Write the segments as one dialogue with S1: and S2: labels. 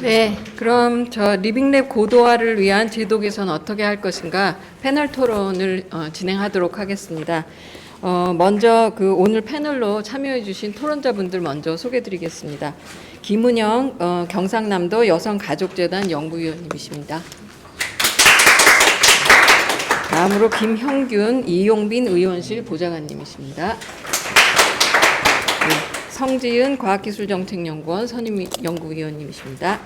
S1: 네, 그럼 저 리빙랩 고도화를 위한 제도 개선 어떻게 할 것인가 패널 토론을 진행하도록 하겠습니다. 먼저 오늘 패널로 참여해주신 토론자분들 먼저 소개드리겠습니다. 김은영 경상남도 여성가족재단 연구위원님이십니다. 다음으로 김형균 이용빈 의원실 보좌관님이십니다. 네, 성지은 과학기술정책연구원 선임연구위원님이십니다.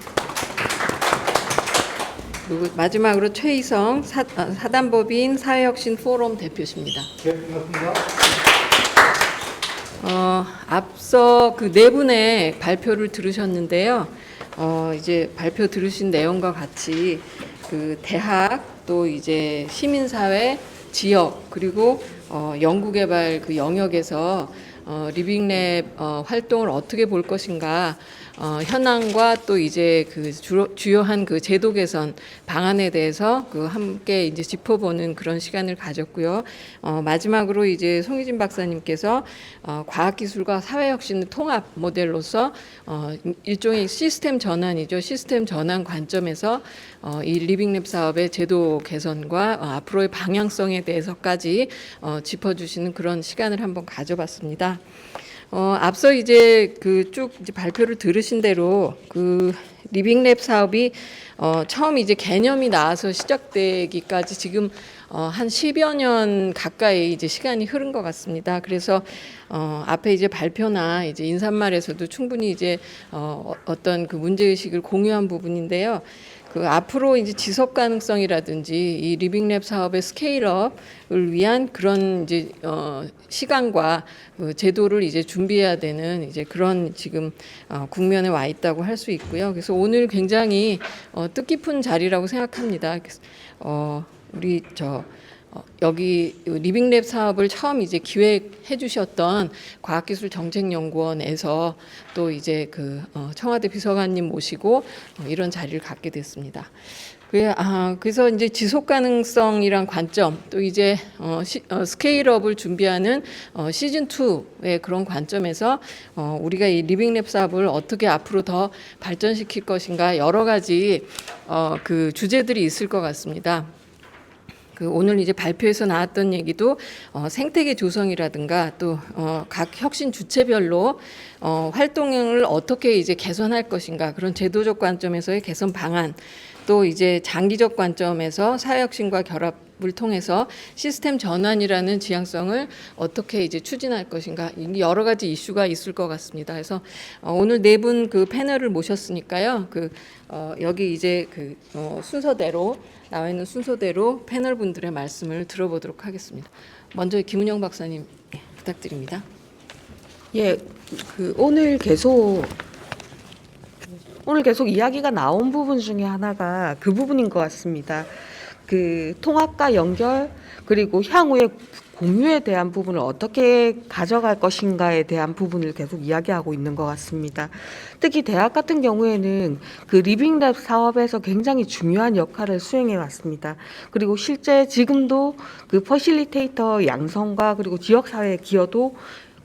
S1: 그리고 마지막으로 최희성 사단법인 사회혁신 포럼 대표십니다.
S2: 네, 반갑습니다.
S1: 앞서 그 네 분의 발표를 들으셨는데요. 이제 발표 들으신 내용과 같이 그 대학 또 이제 시민사회, 지역 그리고 연구개발 그 영역에서 리빙랩 활동을 어떻게 볼 것인가, 현황과 또 이제 그 주요한 그 제도 개선 방안에 대해서 그 함께 이제 짚어보는 그런 시간을 가졌고요. 마지막으로 이제 송희진 박사님께서 과학기술과 사회혁신의 통합 모델로서 일종의 시스템 전환이죠. 시스템 전환 관점에서 이 리빙랩 사업의 제도 개선과 앞으로의 방향성에 대해서까지 짚어주시는 그런 시간을 한번 가져봤습니다. 앞서 이제 그 쭉 이제 발표를 들으신 대로 그 리빙랩 사업이 처음 이제 개념이 나와서 시작되기까지 지금 한 10여 년 가까이 이제 시간이 흐른 것 같습니다. 그래서 앞에 이제 발표나 이제 인사말에서도 충분히 이제 어떤 그 문제의식을 공유한 부분인데요. 그 앞으로 이제 지속 가능성이라든지 이 리빙랩 사업의 스케일업을 위한 그런 이제 시간과 그 제도를 이제 준비해야 되는 이제 그런 지금 국면에 와 있다고 할 수 있고요. 그래서 오늘 굉장히 뜻깊은 자리라고 생각합니다. 우리 여기 리빙랩 사업을 처음 이제 기획해 주셨던 과학기술정책연구원에서 또 이제 그 청와대 비서관님 모시고 이런 자리를 갖게 됐습니다. 그래서 이제 지속 가능성이란 관점, 또 이제 스케일업을 준비하는 시즌 2의 그런 관점에서 우리가 이 리빙랩 사업을 어떻게 앞으로 더 발전시킬 것인가 여러 가지 그 주제들이 있을 것 같습니다. 오늘 이제 발표에서 나왔던 얘기도 생태계 조성이라든가 또 각 혁신 주체별로 활동을 어떻게 이제 개선할 것인가, 그런 제도적 관점에서의 개선 방안, 또 이제 장기적 관점에서 사회혁신과 결합을 통해서 시스템 전환이라는 지향성을 어떻게 이제 추진할 것인가, 여러 가지 이슈가 있을 것 같습니다. 그래서 오늘 네 분 그 패널을 모셨으니까요. 여기 이제 순서대로 나와 있는 순서대로 패널 분들의 말씀을 들어보도록 하겠습니다. 먼저 김은영 박사님 부탁드립니다.
S3: 예, 오늘 계속 이야기가 나온 부분 중에 하나가 그 부분인 것 같습니다. 그 통합과 연결, 그리고 향후의 공유에 대한 부분을 어떻게 가져갈 것인가에 대한 부분을 계속 이야기하고 있는 것 같습니다. 특히 대학 같은 경우에는 그 리빙랩 사업에서 굉장히 중요한 역할을 수행해 왔습니다. 그리고 실제 지금도 그 퍼실리테이터 양성과 그리고 지역사회 기여도,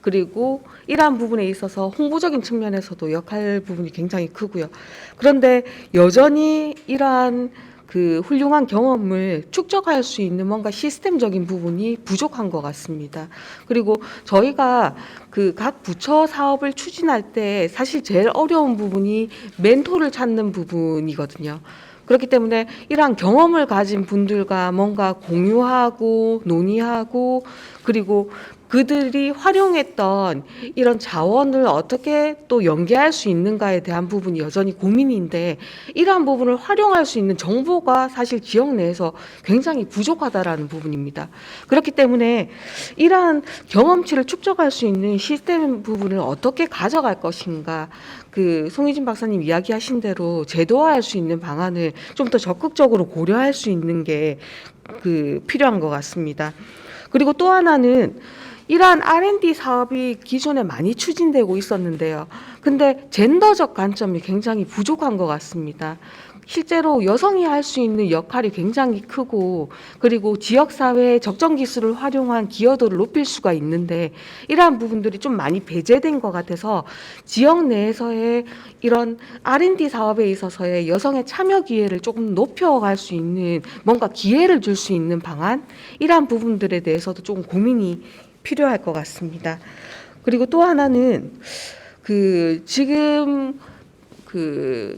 S3: 그리고 이러한 부분에 있어서 홍보적인 측면에서도 역할 부분이 굉장히 크고요. 그런데 여전히 이러한 그 훌륭한 경험을 축적할 수 있는 뭔가 시스템적인 부분이 부족한 것 같습니다. 그리고 저희가 그 각 부처 사업을 추진할 때 사실 제일 어려운 부분이 멘토를 찾는 부분이거든요. 그렇기 때문에 이러한 경험을 가진 분들과 뭔가 공유하고 논의하고, 그리고 그들이 활용했던 이런 자원을 어떻게 또 연계할 수 있는가에 대한 부분이 여전히 고민인데, 이러한 부분을 활용할 수 있는 정보가 사실 지역 내에서 굉장히 부족하다라는 부분입니다. 그렇기 때문에 이러한 경험치를 축적할 수 있는 시스템 부분을 어떻게 가져갈 것인가, 그 송희진 박사님 이야기하신 대로 제도화할 수 있는 방안을 좀 더 적극적으로 고려할 수 있는 게 필요한 것 같습니다. 그리고 또 하나는 이러한 R&D 사업이 기존에 많이 추진되고 있었는데요. 근데 젠더적 관점이 굉장히 부족한 것 같습니다. 실제로 여성이 할 수 있는 역할이 굉장히 크고 그리고 지역사회의 적정 기술을 활용한 기여도를 높일 수가 있는데 이러한 부분들이 좀 많이 배제된 것 같아서 지역 내에서의 이런 R&D 사업에 있어서의 여성의 참여 기회를 조금 높여갈 수 있는 뭔가 기회를 줄 수 있는 방안 이러한 부분들에 대해서도 조금 고민이 필요할 것 같습니다. 그리고 또 하나는 지금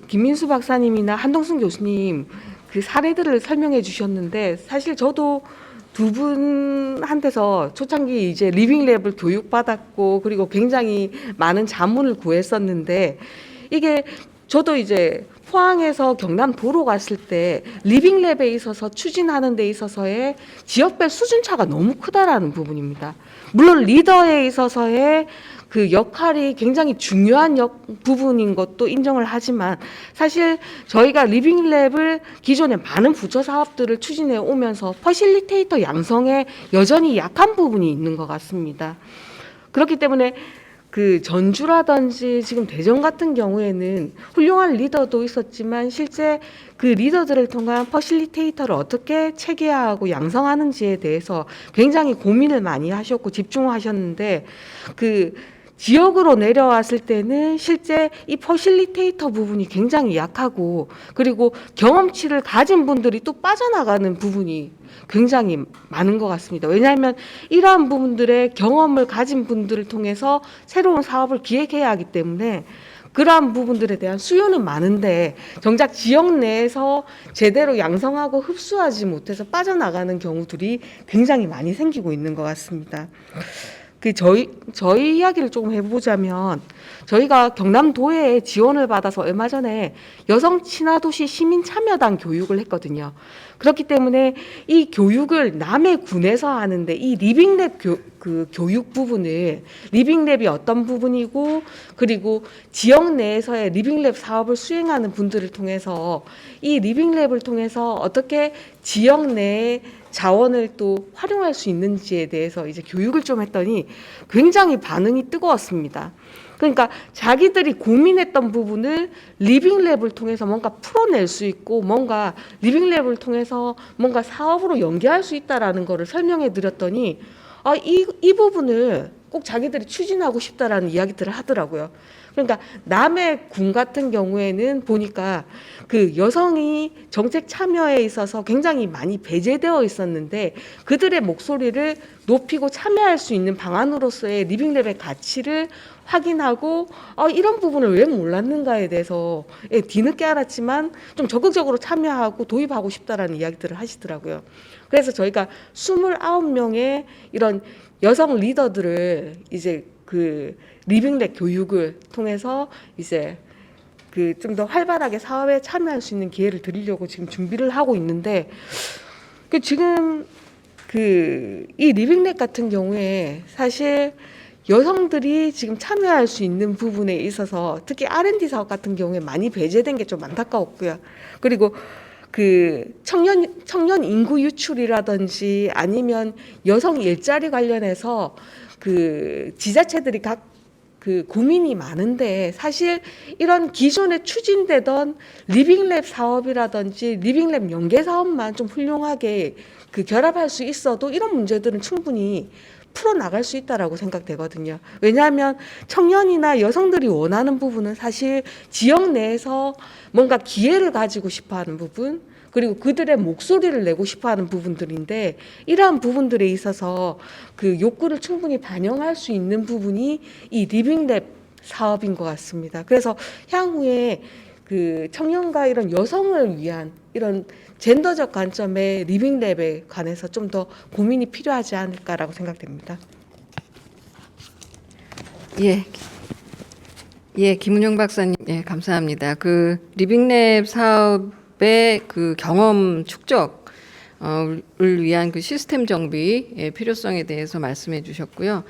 S3: 김민수 박사님이나 한동순 교수님 그 사례들을 설명해 주셨는데 사실 저도 두 분한테서 초창기 이제 리빙랩을 교육받았고 그리고 굉장히 많은 자문을 구했었는데 이게 저도 이제 포항에서 경남 도로 갔을 때 리빙랩에 있어서 추진하는 데 있어서의 지역별 수준차가 너무 크다라는 부분입니다. 물론 리더에 있어서의 그 역할이 굉장히 중요한 부분인 것도 인정을 하지만 사실 저희가 리빙랩을 기존에 많은 부처 사업들을 추진해 오면서 퍼실리테이터 양성에 여전히 약한 부분이 있는 것 같습니다. 그렇기 때문에 그 전주라든지 지금 대전 같은 경우에는 훌륭한 리더도 있었지만 실제 그 리더들을 통한 퍼실리테이터를 어떻게 체계화하고 양성하는지에 대해서 굉장히 고민을 많이 하셨고 집중하셨는데 그 지역으로 내려왔을 때는 실제 이 퍼실리테이터 부분이 굉장히 약하고 그리고 경험치를 가진 분들이 또 빠져나가는 부분이 굉장히 많은 것 같습니다. 왜냐하면 이러한 부분들의 경험을 가진 분들을 통해서 새로운 사업을 기획해야 하기 때문에 그러한 부분들에 대한 수요는 많은데 정작 지역 내에서 제대로 양성하고 흡수하지 못해서 빠져나가는 경우들이 굉장히 많이 생기고 있는 것 같습니다. 저희 이야기를 조금 해보자면 저희가 경남도에 지원을 받아서 얼마 전에 여성 친화도시 시민 참여단 교육을 했거든요. 그렇기 때문에 이 교육을 남해 군에서 하는데 이 리빙랩 교육 부분을 리빙랩이 어떤 부분이고 그리고 지역 내에서의 리빙랩 사업을 수행하는 분들을 통해서 이 리빙랩을 통해서 어떻게 지역 내에 자원을 또 활용할 수 있는지에 대해서 이제 교육을 좀 했더니 굉장히 반응이 뜨거웠습니다. 그러니까 자기들이 고민했던 부분을 리빙랩을 통해서 뭔가 풀어낼 수 있고 뭔가 리빙랩을 통해서 뭔가 사업으로 연계할 수 있다라는 거를 설명해 드렸더니 이 부분을 꼭 자기들이 추진하고 싶다라는 이야기들을 하더라고요. 그러니까 남해 군 같은 경우에는 보니까 그 여성이 정책 참여에 있어서 굉장히 많이 배제되어 있었는데 그들의 목소리를 높이고 참여할 수 있는 방안으로서의 리빙랩의 가치를 확인하고 이런 부분을 왜 몰랐는가에 대해서 뒤늦게 알았지만 좀 적극적으로 참여하고 도입하고 싶다라는 이야기들을 하시더라고요. 그래서 저희가 29명의 이런 여성 리더들을 이제 그 리빙랩 교육을 통해서 이제 그 좀 더 활발하게 사업에 참여할 수 있는 기회를 드리려고 지금 준비를 하고 있는데 지금 이 리빙랩 같은 경우에 사실 여성들이 지금 참여할 수 있는 부분에 있어서 특히 R&D 사업 같은 경우에 많이 배제된 게 좀 안타까웠고요. 그리고 청년 인구 유출이라든지 아니면 여성 일자리 관련해서 지자체들이 고민이 많은데 사실 이런 기존에 추진되던 리빙랩 사업이라든지 리빙랩 연계 사업만 좀 훌륭하게 결합할 수 있어도 이런 문제들은 충분히 풀어나갈 수 있다라고 생각되거든요. 왜냐하면 청년이나 여성들이 원하는 부분은 사실 지역 내에서 뭔가 기회를 가지고 싶어하는 부분 그리고 그들의 목소리를 내고 싶어하는 부분들인데 이러한 부분들에 있어서 욕구를 충분히 반영할 수 있는 부분이 이 리빙랩 사업인 것 같습니다. 그래서 향후에 청년과 이런 여성을 위한 이런 젠더적 관점의 리빙랩에 관해서 좀 더 고민이 필요하지 않을까라고 생각됩니다.
S1: 김은영 박사님, 감사합니다. 리빙랩 사업의 경험 축적을 위한 시스템 정비의 필요성에 대해서 말씀해 주셨고요.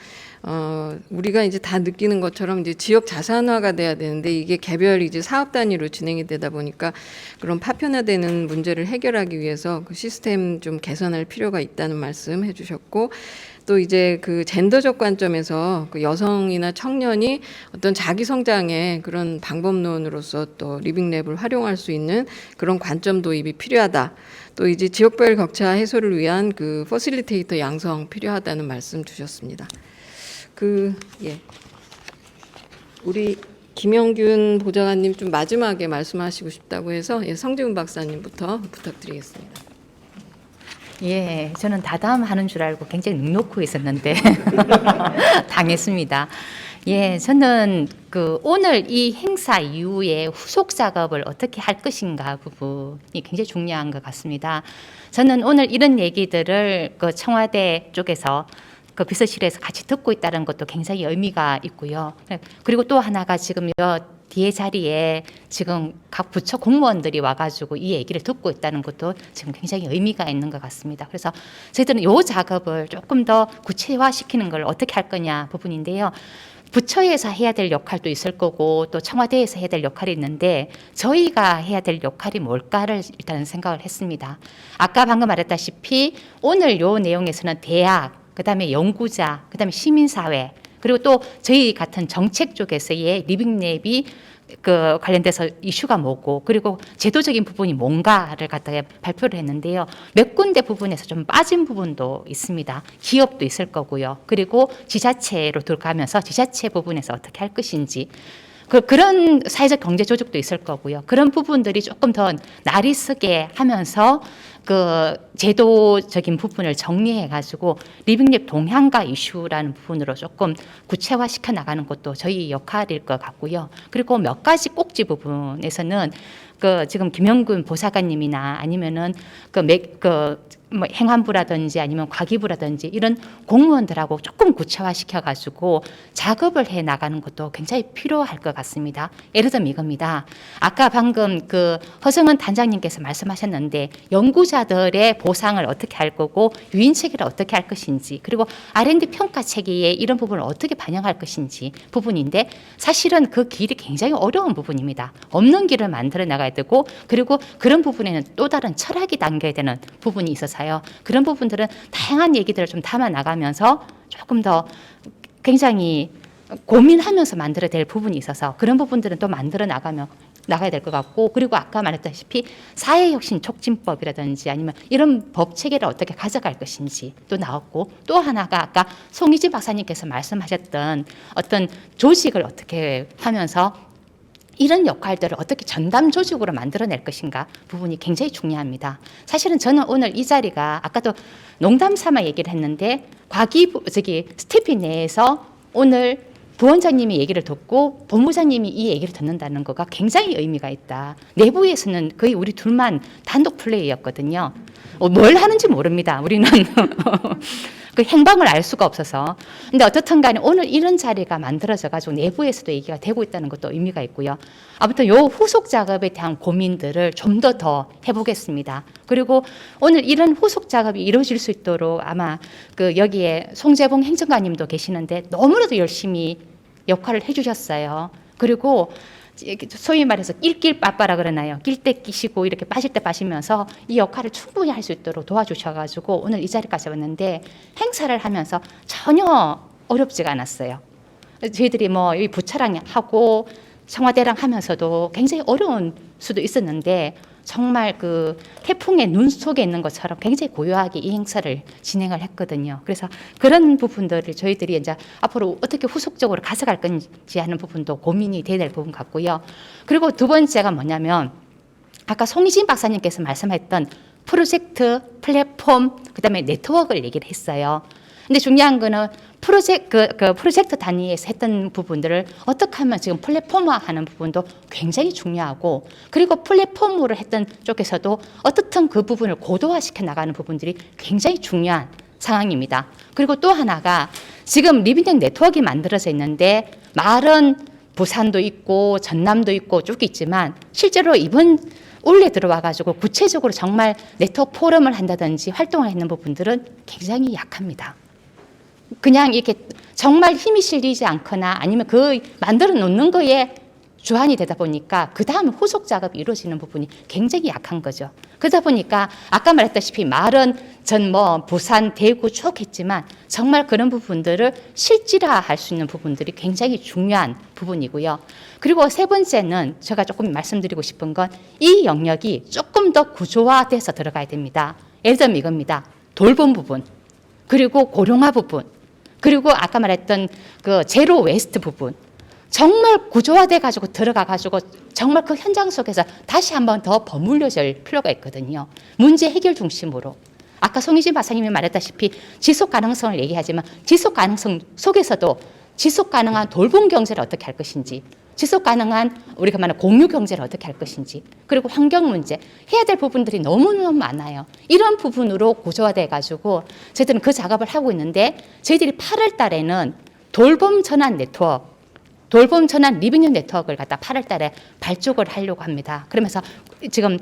S1: 우리가 이제 다 느끼는 것처럼 이제 지역 자산화가 돼야 되는데 이게 개별 이제 사업 단위로 진행이 되다 보니까 그런 파편화되는 문제를 해결하기 위해서 시스템 좀 개선할 필요가 있다는 말씀 해주셨고 또 이제 그 젠더적 관점에서 그 여성이나 청년이 어떤 자기 성장의 그런 방법론으로서 또 리빙랩을 활용할 수 있는 그런 관점 도입이 필요하다. 또 이제 지역별 격차 해소를 위한 그 퍼실리테이터 양성 필요하다는 말씀 주셨습니다. 예. 우리 김영균 보좌관님 좀 마지막에 말씀하시고 싶다고 해서 예, 성지훈 박사님부터 부탁드리겠습니다.
S2: 예, 저는 다담하는 줄 알고 굉장히 눅놓고 있었는데 당했습니다. 예, 저는 오늘 이 행사 이후에 후속 작업을 어떻게 할 것인가 부분이 굉장히 중요한 것 같습니다. 저는 오늘 이런 얘기들을 청와대 쪽에서 비서실에서 같이 듣고 있다는 것도 굉장히 의미가 있고요. 그리고 또 하나가 지금 뒤에 자리에 지금 각 부처 공무원들이 와가지고 이 얘기를 듣고 있다는 것도 지금 굉장히 의미가 있는 것 같습니다. 그래서 저희들은 이 작업을 조금 더 구체화시키는 걸 어떻게 할 거냐 부분인데요. 부처에서 해야 될 역할도 있을 거고 또 청와대에서 해야 될 역할이 있는데 저희가 해야 될 역할이 뭘까를 일단 생각을 했습니다. 아까 방금 말했다시피 오늘 요 내용에서는 대학, 그다음에 연구자, 그다음에 시민사회, 그리고 또 저희 같은 정책 쪽에서의 리빙랩이 관련돼서 이슈가 뭐고, 그리고 제도적인 부분이 뭔가를 갖다가 발표를 했는데요. 몇 군데 부분에서 좀 빠진 부분도 있습니다. 기업도 있을 거고요. 그리고 지자체로 들어가면서 지자체 부분에서 어떻게 할 것인지, 그런 사회적 경제 조직도 있을 거고요. 그런 부분들이 조금 더 날이 서게 하면서 제도적인 부분을 정리해 가지고 리빙랩 동향과 이슈라는 부분으로 조금 구체화시켜 나가는 것도 저희 역할일 것 같고요. 그리고 몇 가지 꼭지 부분에서는 지금 김영균 보좌관님이나 아니면은 뭐 행안부라든지 아니면 과기부라든지 이런 공무원들하고 조금 구체화시켜 가지고 작업을 해 나가는 것도 굉장히 필요할 것 같습니다. 예를 들면 이겁니다. 아까 방금 허성은 단장님께서 말씀하셨는데 연구자들의 보상을 어떻게 할 거고 유인 체계를 어떻게 할 것인지, 그리고 R&D 평가 체계에 이런 부분을 어떻게 반영할 것인지 부분인데, 사실은 그 길이 굉장히 어려운 부분입니다. 없는 길을 만들어 나가야 되고, 그리고 그런 부분에는 또 다른 철학이 담겨야 되는 부분이 있어서요. 그런 부분들은 다양한 얘기들을 좀 담아 나가면서 조금 더 굉장히 고민하면서 만들어야 될 부분이 있어서 그런 부분들은 또 만들어 나가야 될 것 같고, 그리고 아까 말했다시피 사회혁신 촉진법이라든지 아니면 이런 법 체계를 어떻게 가져갈 것인지 또 나왔고, 또 하나가 아까 송희진 박사님께서 말씀하셨던 어떤 조직을 어떻게 하면서 이런 역할들을 어떻게 전담 조직으로 만들어낼 것인가 부분이 굉장히 중요합니다. 사실은 저는 오늘 이 자리가 아까도 농담 삼아 얘기를 했는데 스티피 내에서 오늘 부원장님이 얘기를 듣고 본부장님이 이 얘기를 듣는다는 거가 굉장히 의미가 있다. 내부에서는 거의 우리 둘만 단독 플레이였거든요. 뭘 하는지 모릅니다. 우리는 그 행방을 알 수가 없어서. 근데 어떻든 간에 오늘 이런 자리가 만들어져 가지고 내부에서도 얘기가 되고 있다는 것도 의미가 있고요. 아무튼 요 후속 작업에 대한 고민들을 좀 더 해보겠습니다. 그리고 오늘 이런 후속 작업이 이루어질 수 있도록 아마 여기에 송재봉 행정관님도 계시는데 너무나도 열심히 역할을 해주셨어요. 그리고 소위 말해서 낄낄 빠빠라 그러나요? 낄 때 끼시고 이렇게 빠질 때 빠시면서 이 역할을 충분히 할 수 있도록 도와주셔가지고 오늘 이 자리까지 왔는데, 행사를 하면서 전혀 어렵지가 않았어요. 저희들이 뭐 이 부처랑 하고 청와대랑 하면서도 굉장히 어려운 수도 있었는데, 정말 태풍의 눈 속에 있는 것처럼 굉장히 고요하게 이 행사를 진행을 했거든요. 그래서 그런 부분들을 저희들이 이제 앞으로 어떻게 후속적으로 가져갈 건지 하는 부분도 고민이 돼야 될 부분 같고요. 그리고 두 번째가 뭐냐면 아까 송희진 박사님께서 말씀했던 프로젝트, 플랫폼, 그다음에 네트워크를 얘기를 했어요. 근데 중요한 거는 프로젝트 단위에서 했던 부분들을 어떻게 하면 지금 플랫폼화하는 부분도 굉장히 중요하고, 그리고 플랫폼으로 했던 쪽에서도 어떻든 그 부분을 고도화시켜 나가는 부분들이 굉장히 중요한 상황입니다. 그리고 또 하나가 지금 리빙랩 네트워크가 만들어져 있는데 말은 부산도 있고 전남도 있고 쭉 있지만 실제로 이번 올해 들어와가지고 구체적으로 정말 네트워크 포럼을 한다든지 활동을 했는 부분들은 굉장히 약합니다. 그냥 이렇게 정말 힘이 실리지 않거나 아니면 만들어 놓는 거에 주안이 되다 보니까 그 다음 후속 작업이 이루어지는 부분이 굉장히 약한 거죠. 그러다 보니까 아까 말했다시피 말은 전 뭐 부산, 대구 쭉 했지만 정말 그런 부분들을 실질화할 수 있는 부분들이 굉장히 중요한 부분이고요. 그리고 세 번째는 제가 조금 말씀드리고 싶은 건 이 영역이 조금 더 구조화돼서 들어가야 됩니다. 예를 들면 이겁니다. 돌봄 부분, 그리고 고령화 부분, 그리고 아까 말했던 그 제로 웨스트 부분, 정말 구조화돼 가지고 들어가 가지고 정말 그 현장 속에서 다시 한번 더 버물려질 필요가 있거든요. 문제 해결 중심으로. 아까 송희진 박사님이 말했다시피 지속 가능성을 얘기하지만 지속 가능성 속에서도 지속 가능한 돌봄 경제를 어떻게 할 것인지, 지속 가능한 우리가 말하는 공유 경제를 어떻게 할 것인지, 그리고 환경 문제 해야 될 부분들이 너무너무 많아요. 이런 부분으로 구조화돼 가지고 저희들은 그 작업을 하고 있는데, 저희들이 8월 달에는 돌봄 전환 네트워크, 돌봄 전환 리빙 네트워크를 갖다 8월 달에 발족을 하려고 합니다. 그러면서 지금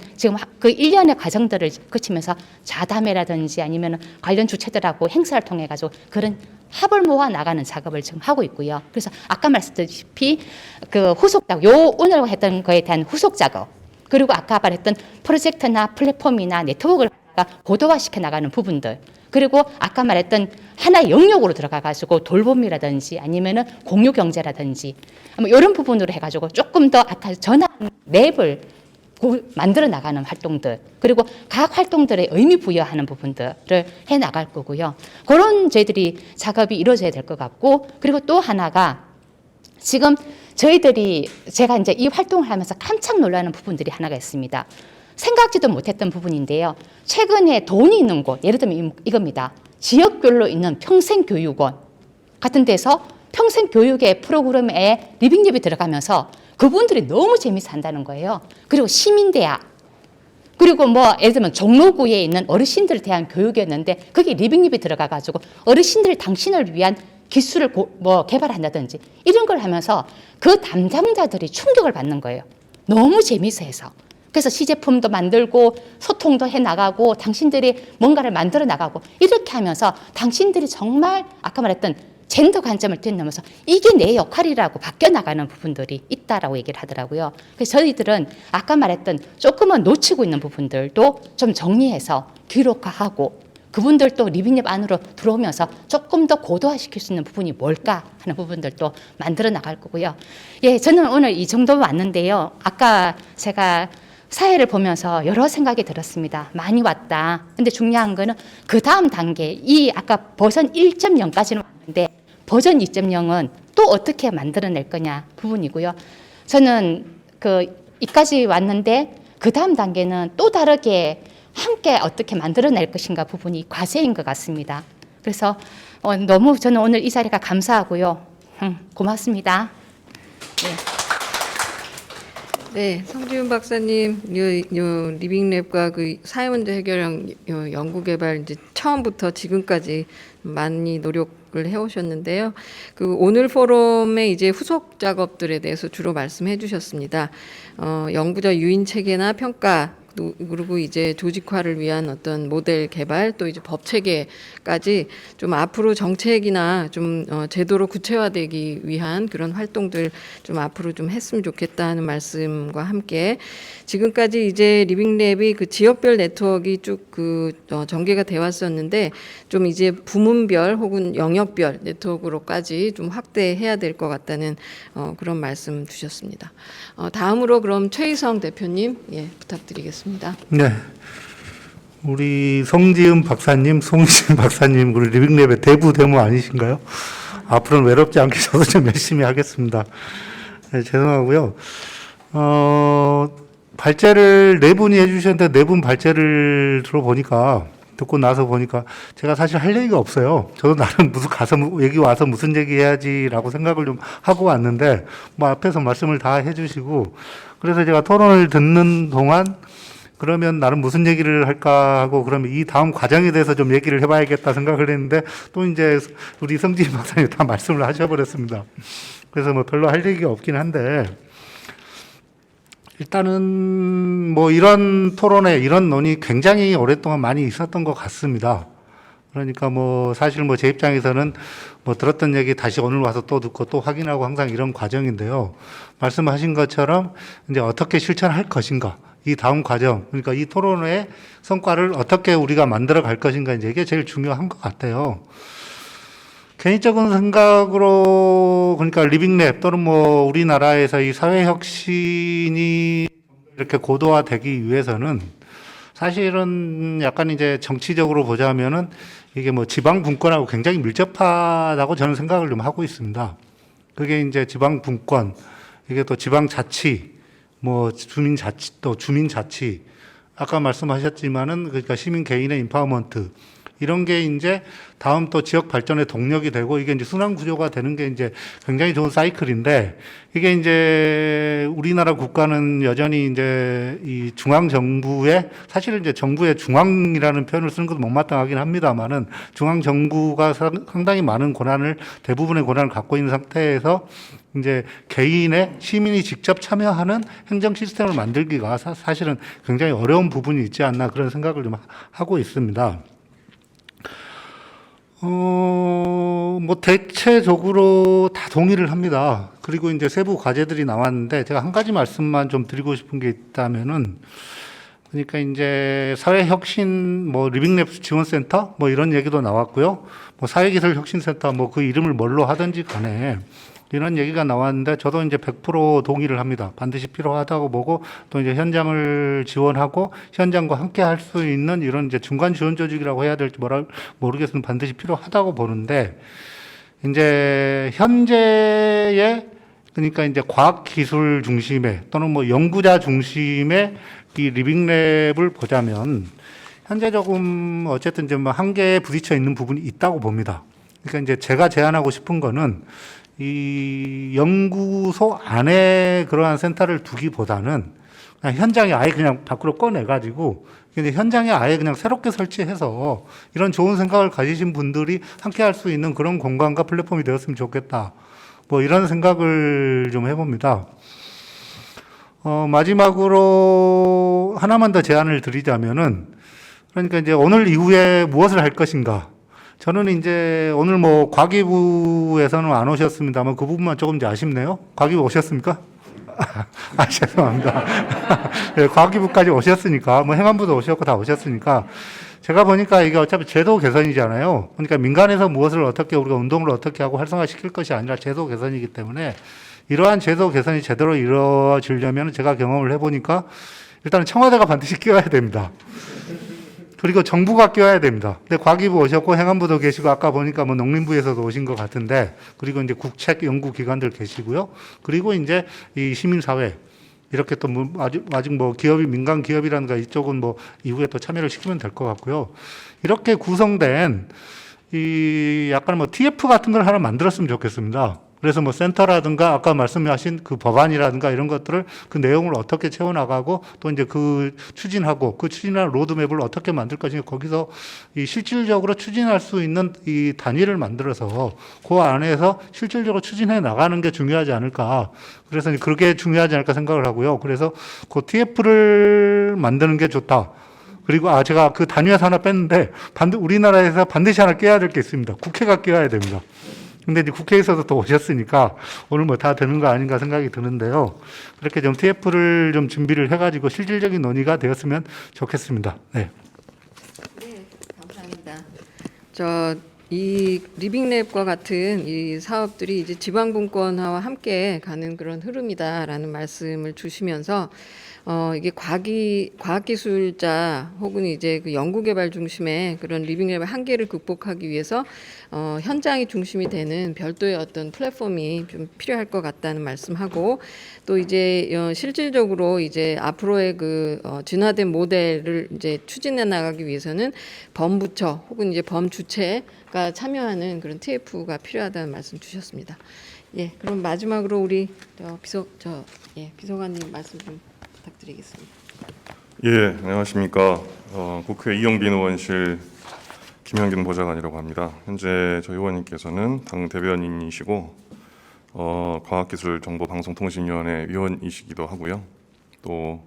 S2: 그 1년의 과정들을 거치면서 자담회라든지 아니면 관련 주체들하고 행사를 통해 가지고 그런 합을 모아 나가는 작업을 지금 하고 있고요. 그래서 아까 말씀드렸다시피 그 후속 작업, 오늘 했던 거에 대한 후속 작업, 그리고 아까 말했던 프로젝트나 플랫폼이나 네트워크를 고도화시켜 나가는 부분들, 그리고 아까 말했던 하나의 영역으로 들어가 가지고 돌봄이라든지 아니면은 공유 경제라든지 뭐 이런 부분으로 해가지고 조금 더 아까 전환 랩을 만들어 나가는 활동들, 그리고 각 활동들의 의미 부여하는 부분들을 해 나갈 거고요. 그런 저희들이 작업이 이루어져야 될 것 같고, 그리고 또 하나가 지금 저희들이 제가 이제 이 활동을 하면서 깜짝 놀라는 부분들이 하나가 있습니다. 생각지도 못했던 부분인데요. 최근에 돈이 있는 곳, 예를 들면 이겁니다. 지역별로 있는 평생교육원 같은 데서 평생교육의 프로그램에 리빙랩이 들어가면서 그분들이 너무 재미있어 한다는 거예요. 그리고 시민대학, 그리고 뭐 예를 들면 종로구에 있는 어르신들에 대한 교육이었는데 거기 리빙랩이 들어가가지고 어르신들 당신을 위한 기술을 개발한다든지 이런 걸 하면서 그 담당자들이 충격을 받는 거예요. 너무 재미있어 해서. 그래서 시제품도 만들고 소통도 해 나가고 당신들이 뭔가를 만들어 나가고 이렇게 하면서 당신들이 정말 아까 말했던 젠더 관점을 뛰어넘어서 이게 내 역할이라고 바뀌어 나가는 부분들이 있다라고 얘기를 하더라고요. 그래서 저희들은 아까 말했던 조금은 놓치고 있는 부분들도 좀 정리해서 기록화하고 그분들도 리빙랩 안으로 들어오면서 조금 더 고도화시킬 수 있는 부분이 뭘까 하는 부분들도 만들어 나갈 거고요. 예, 저는 오늘 이 정도 왔는데요. 아까 제가 사회를 보면서 여러 생각이 들었습니다. 많이 왔다. 근데 중요한 거는 그 다음 단계, 이 아까 버전 1.0까지는 왔는데 버전 2.0은 또 어떻게 만들어낼 거냐 부분이고요. 저는 이까지 왔는데 그 다음 단계는 또 다르게 함께 어떻게 만들어낼 것인가 부분이 과제인 것 같습니다. 그래서 너무 저는 오늘 이 자리가 감사하고요. 고맙습니다. 네.
S1: 네, 성지훈 박사님, 요 리빙랩과 그 사회문제 해결형 연구개발 이제 처음부터 지금까지 많이 노력을 해오셨는데요. 그 오늘 포럼의 이제 후속 작업들에 대해서 주로 말씀해 주셨습니다. 연구자 유인 체계나 평가, 그리고 이제 조직화를 위한 어떤 모델 개발, 또 이제 법 체계까지 좀 앞으로 정책이나 좀 제도로 구체화되기 위한 그런 활동들 좀 앞으로 좀 했으면 좋겠다 하는 말씀과 함께 지금까지 이제 리빙랩이 그 지역별 네트워크가 쭉 전개가 되어 왔었는데 좀 이제 부문별 혹은 영역별 네트워크로까지 좀 확대해야 될 것 같다는 그런 말씀 주셨습니다. 다음으로 그럼 최희성 대표님 부탁드리겠습니다.
S4: 네, 우리 성지은 박사님, 송희진 박사님, 우리 리빙랩의 대부 데모 아니신가요? 앞으로는 외롭지 않게 저도 좀 열심히 하겠습니다. 네, 죄송하고요. 발제를 네 분이 해주셨는데 네 분 발제를 들어보니까 듣고 나서 보니까 제가 사실 할 얘기가 없어요. 저도 나름 여기 와서 무슨 얘기 해야지라고 생각을 좀 하고 왔는데 뭐 앞에서 말씀을 다 해주시고 그래서 제가 토론을 듣는 동안 그러면 나름 무슨 얘기를 할까 하고 그러면 이 다음 과정에 대해서 좀 얘기를 해봐야겠다 생각을 했는데 또 이제 우리 성진 박사님 다 말씀을 하셔버렸습니다. 그래서 뭐 별로 할 얘기가 없긴 한데 일단은 뭐 이런 토론회, 이런 논의 굉장히 오랫동안 많이 있었던 것 같습니다. 그러니까 뭐 사실 뭐 제 입장에서는 뭐 들었던 얘기 다시 오늘 와서 또 듣고 또 확인하고 항상 이런 과정인데요. 말씀하신 것처럼 이제 어떻게 실천할 것인가. 이 다음 과정, 그러니까 이 토론회의 성과를 어떻게 우리가 만들어 갈 것인가, 이제 이게 제일 중요한 것 같아요. 개인적인 생각으로, 그러니까 리빙랩 또는 뭐 우리나라에서 이 사회혁신이 이렇게 고도화되기 위해서는 사실은 약간 이제 정치적으로 보자면은 이게 뭐 지방 분권하고 굉장히 밀접하다고 저는 생각을 좀 하고 있습니다. 그게 이제 지방 분권, 이게 또 지방 자치, 뭐 주민자치, 또 주민자치, 아까 말씀하셨지만은 그러니까 시민 개인의 인파워먼트, 이런 게 이제 다음 또 지역 발전의 동력이 되고, 이게 이제 순환 구조가 되는 게 이제 굉장히 좋은 사이클인데, 이게 이제 우리나라 국가는 여전히 이제 이 중앙 정부의, 사실은 이제 정부의 중앙이라는 표현을 쓰는 것도 못마땅하긴 합니다만은, 중앙 정부가 상당히 많은 권한을, 대부분의 권한을 갖고 있는 상태에서 이제 개인의, 시민이 직접 참여하는 행정 시스템을 만들기가 사실은 굉장히 어려운 부분이 있지 않나, 그런 생각을 좀 하고 있습니다. 뭐 대체적으로 다 동의를 합니다. 그리고 이제 세부 과제들이 나왔는데, 제가 한 가지 말씀만 좀 드리고 싶은 게 있다면은, 그러니까 이제 사회혁신 뭐 리빙랩 지원센터 뭐 이런 얘기도 나왔고요. 뭐 사회기술혁신센터 뭐 그 이름을 뭘로 하든지 간에 이런 얘기가 나왔는데, 저도 이제 100% 동의를 합니다. 반드시 필요하다고 보고, 또 이제 현장을 지원하고 현장과 함께 할 수 있는 이런 이제 중간 지원 조직이라고 해야 될지 모르겠으면 반드시 필요하다고 보는데, 이제 현재의, 그러니까 이제 과학 기술 중심의 또는 뭐 연구자 중심의 이 리빙랩을 보자면, 현재 조금 어쨌든 이제 뭐 한계에 부딪혀 있는 부분이 있다고 봅니다. 그러니까 이제 제가 제안하고 싶은 거는, 이 연구소 안에 그러한 센터를 두기보다는 그냥 현장에 아예 그냥 밖으로 꺼내가지고, 근데 현장에 아예 그냥 새롭게 설치해서 이런 좋은 생각을 가지신 분들이 함께 할 수 있는 그런 공간과 플랫폼이 되었으면 좋겠다. 뭐 이런 생각을 좀 해봅니다. 마지막으로 하나만 더 제안을 드리자면은, 그러니까 이제 오늘 이후에 무엇을 할 것인가. 저는 이제 오늘 뭐 과기부에서는 안 오셨습니다만 그 부분만 조금 이제 아쉽네요. 과기부 오셨습니까? 죄송합니다. 네, 과기부까지 오셨으니까, 뭐 행안부도 오셨고 다 오셨으니까, 제가 보니까 이게 어차피 제도 개선이잖아요. 그러니까 민간에서 무엇을 어떻게, 우리가 운동을 어떻게 하고 활성화시킬 것이 아니라 제도 개선이기 때문에, 이러한 제도 개선이 제대로 이루어지려면 제가 경험을 해보니까 일단은 청와대가 반드시 끼워야 됩니다. 그리고 정부가 끼워야 됩니다. 근데 과기부 오셨고 행안부도 계시고, 아까 보니까 뭐 농림부에서도 오신 것 같은데, 그리고 이제 국책 연구기관들 계시고요. 그리고 이제 이 시민사회, 이렇게 또 뭐 아직 뭐 기업이, 민간 기업이라든가 이쪽은 뭐 이후에 또 참여를 시키면 될 것 같고요. 이렇게 구성된 이 약간 뭐 TF 같은 걸 하나 만들었으면 좋겠습니다. 그래서 뭐 센터라든가 아까 말씀하신 그 법안이라든가 이런 것들을, 그 내용을 어떻게 채워나가고, 또 이제 그 추진하고, 그 추진할 로드맵을 어떻게 만들 것인가, 거기서 이 실질적으로 추진할 수 있는 이 단위를 만들어서 그 안에서 실질적으로 추진해 나가는 게 중요하지 않을까. 그래서 그게 중요하지 않을까 생각을 하고요. 그래서 그 TF를 만드는 게 좋다. 그리고 제가 그 단위에서 하나 뺐는데, 우리나라에서 반드시 하나 껴야 될 게 있습니다. 국회가 껴야 됩니다. 근데 이제 국회에서도 또 오셨으니까 오늘 뭐 다 되는 거 아닌가 생각이 드는데요. 그렇게 좀 TF를 좀 준비를 해가지고 실질적인 논의가 되었으면 좋겠습니다. 네.
S1: 네, 감사합니다. 이 리빙랩과 같은 이 사업들이 이제 지방분권화와 함께 가는 그런 흐름이다라는 말씀을 주시면서, 이게 과학기술자 혹은 이제 그 연구개발 중심의 그런 리빙랩의 한계를 극복하기 위해서 현장이 중심이 되는 별도의 어떤 플랫폼이 좀 필요할 것 같다는 말씀하고, 또 이제 실질적으로 이제 앞으로의 그 진화된 모델을 이제 추진해 나가기 위해서는 범부처 혹은 이제 범주체가 참여하는 그런 TF가 필요하다는 말씀 주셨습니다. 예, 그럼 마지막으로 우리 비서관님 말씀 좀 부탁드리겠습니다.
S5: 예, 안녕하십니까. 국회 이용빈 의원실 김현균 보좌관이라고 합니다. 현재 저희 의원님께서는 당 대변인이시고 과학기술정보방송통신위원회 위원이시기도 하고요. 또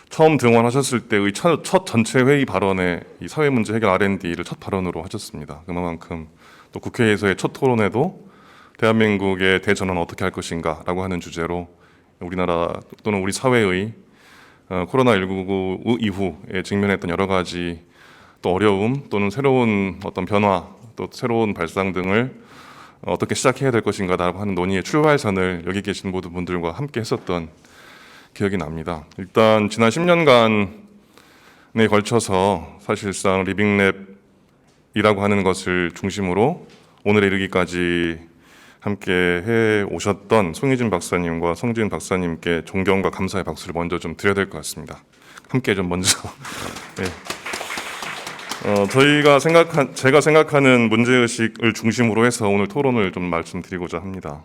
S5: 처음 등원하셨을 때의 첫 전체 회의 발언에 이 사회문제 해결 R&D를 첫 발언으로 하셨습니다. 그만큼 또 국회에서의 첫 토론에도 대한민국의 대전환은 어떻게 할 것인가라고 하는 주제로 우리나라 또는 우리 사회의 코로나19 이후에 직면했던 여러 가지 또 어려움 또는 새로운 어떤 변화 또 새로운 발상 등을 어떻게 시작해야 될 것인가라고 하는 논의의 출발선을 여기 계신 모든 분들과 함께 했었던 기억이 납니다. 일단 지난 10년간에 걸쳐서 사실상 리빙랩이라고 하는 것을 중심으로 오늘에 이르기까지 함께 해 오셨던 송희진 박사님과 성진 박사님께 존경과 감사의 박수를 먼저 좀 드려야 될 것 같습니다. 함께 좀 먼저. 네. 제가 생각하는 문제의식을 중심으로 해서 오늘 토론을 좀 말씀드리고자 합니다.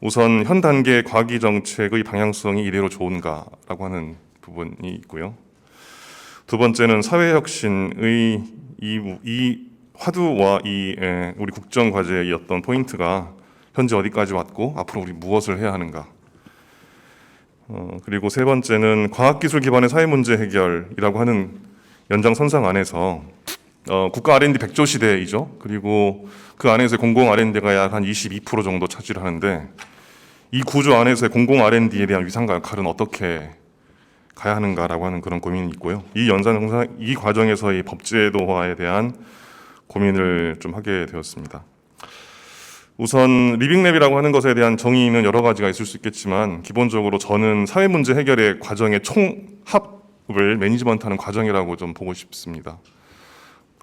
S5: 우선 현 단계 과기 정책의 방향성이 이대로 좋은가라고 하는 부분이 있고요. 두 번째는 사회혁신의 이 화두와 우리 국정 과제의 어떤 포인트가 현재 어디까지 왔고 앞으로 우리 무엇을 해야 하는가. 그리고 세 번째는 과학기술 기반의 사회 문제 해결이라고 하는 연장선상 안에서 국가 R&D 100조 시대이죠. 그리고 그 안에서 공공 R&D가 약 한 22% 정도 차지를 하는데 이 구조 안에서의 공공 R&D에 대한 위상과 역할은 어떻게 가야 하는가라고 하는 그런 고민이 있고요. 이 과정에서의 법제도화에 대한 고민을 좀 하게 되었습니다. 우선 리빙랩이라고 하는 것에 대한 정의는 여러 가지가 있을 수 있겠지만 기본적으로 저는 사회 문제 해결의 과정의 총합을 매니지먼트하는 과정이라고 좀 보고 싶습니다.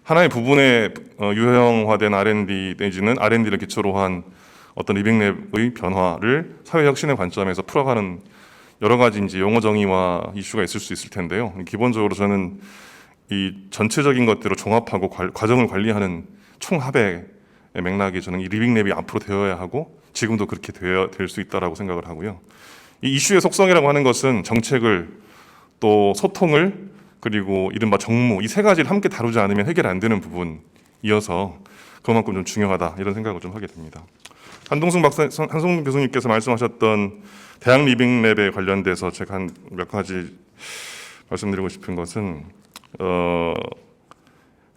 S5: 하나의 부분에 유형화된 R&D 내지는 R&D를 기초로 한 어떤 리빙랩의 변화를 사회혁신의 관점에서 풀어가는 여러 가지 이제 용어 정의와 이슈가 있을 수 있을 텐데요. 기본적으로 저는 이 전체적인 것들을 종합하고 과정을 관리하는 총합의 맥락이 저는 이 리빙랩이 앞으로 되어야 하고 지금도 그렇게 될 수 있다라고 생각을 하고요. 이 이슈의 속성이라고 하는 것은 정책을 또 소통을 그리고 이른바 정무 이 세 가지를 함께 다루지 않으면 해결 안 되는 부분이어서 그만큼 좀 중요하다 이런 생각을 좀 하게 됩니다. 한동숙 교수님께서 말씀하셨던 대학 리빙랩에 관련돼서 제가 한 몇 가지 말씀드리고 싶은 것은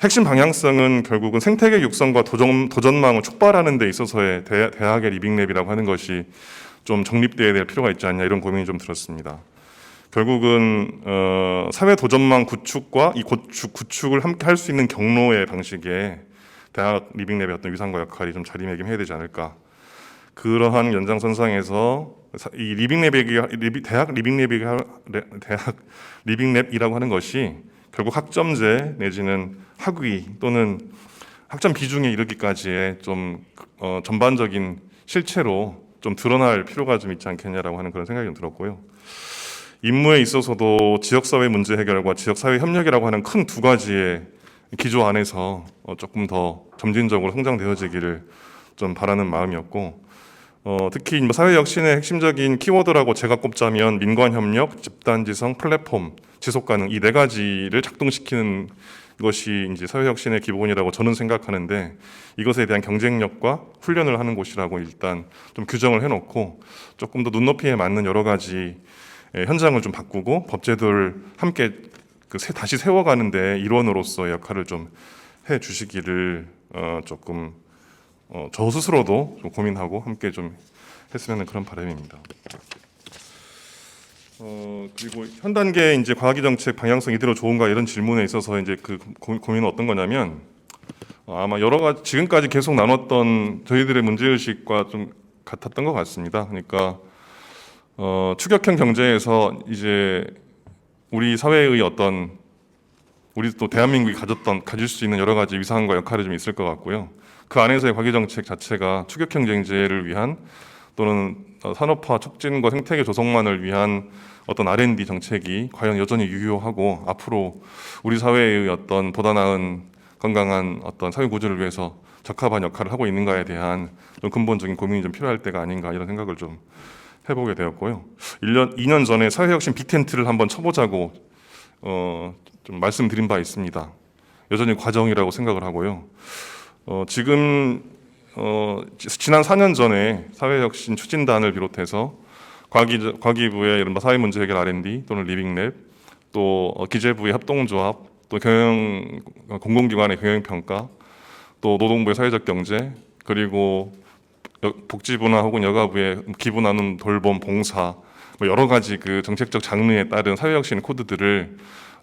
S5: 핵심 방향성은 결국은 생태계 육성과 도전망을 촉발하는 데 있어서의 대학의 리빙랩이라고 하는 것이 좀 정립되어야 될 필요가 있지 않냐 이런 고민이 좀 들었습니다. 결국은 사회 도전망 구축과 이 구축을 함께 할 수 있는 경로의 방식에 대학 리빙랩의 어떤 위상과 역할이 좀 자리매김해야 되지 않을까. 그러한 연장선상에서 이 대학 리빙랩이라고 하는 것이 결국 학점제 내지는 학위 또는 학점 비중에 이르기까지의 좀 전반적인 실체로 좀 드러날 필요가 좀 있지 않겠냐라고 하는 그런 생각이 좀 들었고요. 임무에 있어서도 지역사회 문제 해결과 지역사회 협력이라고 하는 큰 두 가지의 기조 안에서 조금 더 점진적으로 성장되어지기를 좀 바라는 마음이었고 특히 사회혁신의 핵심적인 키워드라고 제가 꼽자면 민관협력, 집단지성, 플랫폼, 지속가능 이 네 가지를 작동시키는 것이 이제 사회혁신의 기본이라고 저는 생각하는데 이것에 대한 경쟁력과 훈련을 하는 곳이라고 일단 좀 규정을 해놓고 조금 더 눈높이에 맞는 여러 가지 현장을 좀 바꾸고 법제도를 함께 다시 세워가는데 일원으로서의 역할을 좀 해주시기를 조금 저 스스로도 좀 고민하고 함께 좀 했으면 그런 바람입니다. 그리고 현 단계 이제 과학기 정책 방향성 이대로 좋은가 이런 질문에 있어서 이제 그 고민은 어떤 거냐면 아마 여러 가지 지금까지 계속 나눴던 저희들의 문제의식과 좀 같았던 것 같습니다. 그러니까 추격형 경제에서 이제 우리 사회의 어떤 우리 또 대한민국이 가질 수 있는 여러 가지 위상과 역할이 좀 있을 것 같고요. 그 안에서의 과기 정책 자체가 추격형 경제를 위한 또는 산업화 촉진과 생태계 조성만을 위한 어떤 R&D 정책이 과연 여전히 유효하고 앞으로 우리 사회의 어떤 보다 나은 건강한 어떤 사회 구조를 위해서 적합한 역할을 하고 있는가에 대한 좀 근본적인 고민이 좀 필요할 때가 아닌가 이런 생각을 좀 해보게 되었고요. 2년 전에 사회혁신 빅텐트를 한번 쳐보자고 좀 말씀드린 바 있습니다. 여전히 과정이라고 생각을 하고요. 지금 지난 4년 전에 사회혁신 추진단을 비롯해서 과기부의 이른바 사회문제 해결 R&D 또는 리빙랩, 또 기재부의 협동조합, 또 공공기관의 경영평가, 또 노동부의 사회적 경제, 그리고 복지부나 혹은 여가부의 기부 나눔, 돌봄, 봉사, 뭐 여러 가지 그 정책적 장르에 따른 사회혁신 코드들을